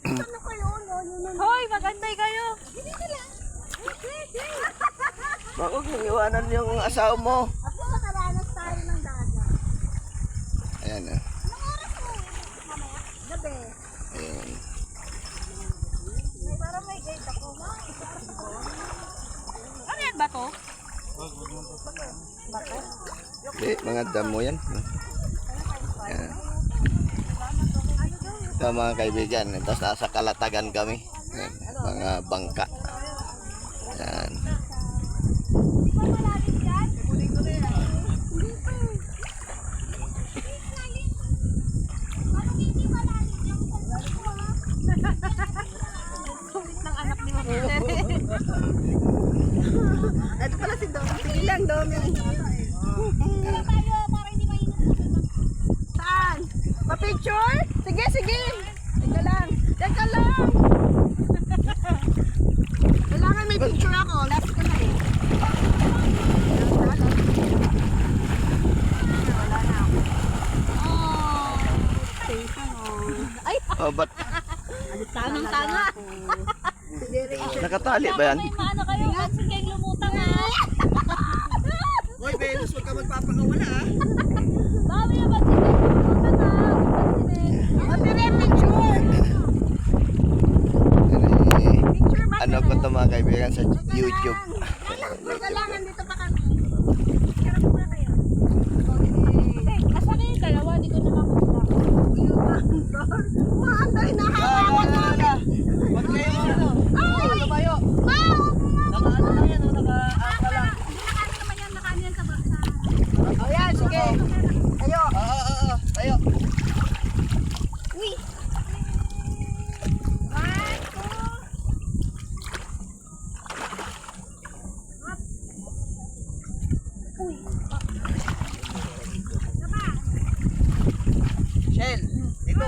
Hoy, magantay kayo. Bakit nang iwanan yung asawa mo? Ako, nakaranas tayo ng dagat. Ayan o. Anong oras mo? Mamaya? Gabi. Ayan. Parang may gate ako. Ano yan ba to? Hindi, mga damo yan. Ayan. Ito mga kaibigan. Tapos nasa Kalatagan kami. Ayan, mga bangka. Ayan. Ito pala si Domi. Sige lang, Domi. Saan? Pa-picture? Sige, sige. Teka lang. Teka lang. Kailangan may picture ako. Last ko na eh. Wala na ako. Oh. Ay, Oh, ba't tanong-tanga. nakatali ba yan? May maano kayo, kasi kayo lumutang ha. Hoy, Venus, huwag ka magpapakawala ha. Dami na ba sila lumutang ha? Matire picture. Ano ko ito mga kaibigan sa YouTube. Kailangan dito pa kami. Harap muna kayo. Asa na yung dalawa? Di ko na makita. Maanday na hawakan namin. Huwag kayo ano. Ay! Tumayo. Nakaano lang yan. Nakaaka lang. Nakaano yan sa baksa. O yan, sige. Ayo. Oo. Tayo. Uy. Shell. Ito.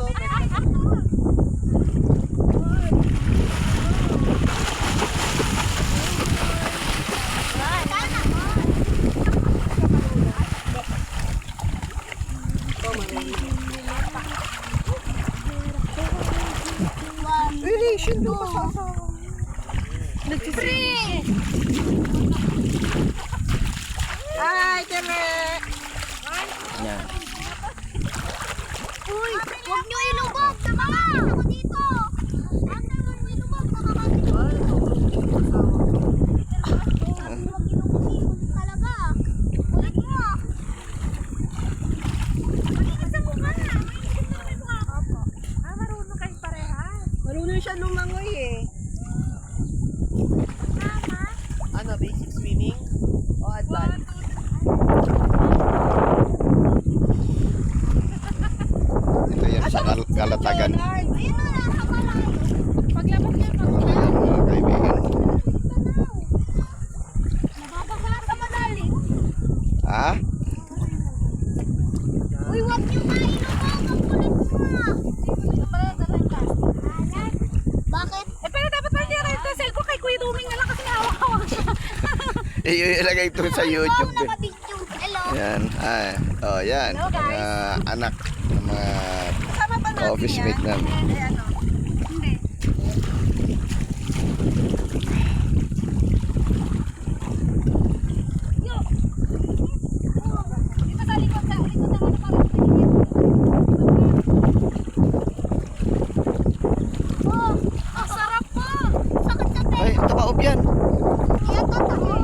Relation do pa sa. Nag-free. Ay, tere. Yan. Uy, huwag nyo ilubog. Tama. Ako dito. Ate, huwag nyo ilubog. Nakakatinig. Huwag ilubog talaga. Ulit mo. Sa mukha. Marunong kayo parehas. Marunong siya lumangoy eh. Ano, basic swimming? O advanced? Ito yan sa Kalatagan. Ayun na, nasa malayo. Paglabas niya, Kalatagan mga kaibigan. Nababasa sa malalim. Ha? Uy, huwag nyo nga ilubog. Ang kulit mo. Bakit? Eh, pero dapat pwede kayo ito. Cellphone kay Kuya Duming na lang kasi hawak-hawak siya. Ilagay ito sa YouTube eh. Nakapicture. Hello. Yan. Oh, yan. Hello, guys. Mga anak ng mga Kasama pa natin office yan. mate namin. Eh, ano? Hindi. Dito sa likod na ano parang Oh, ang sarap po. Sakit sa Ay, nakaob yan. Yan ka tayo.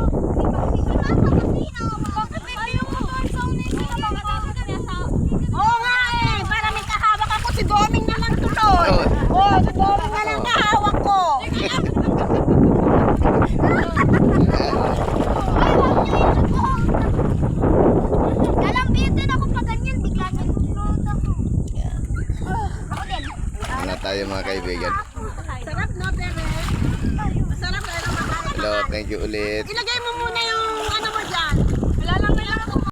Di ba sa kasino? Bakit may pinuputol sa unin? Oo nga eh. Para may kahawak ako. Si Doming naman tuloy. Oh, si Doming na lang kahawak ko. Ay, wag niyo ilubog. Lalambitin ako pa ganyan. Bigla niya tulog ako. Ako din. Ano tayo mga kaibigan. Sarap no, Tere? Masarap na lang makain. Hello, thank you ulit. Ilagay mo muna yung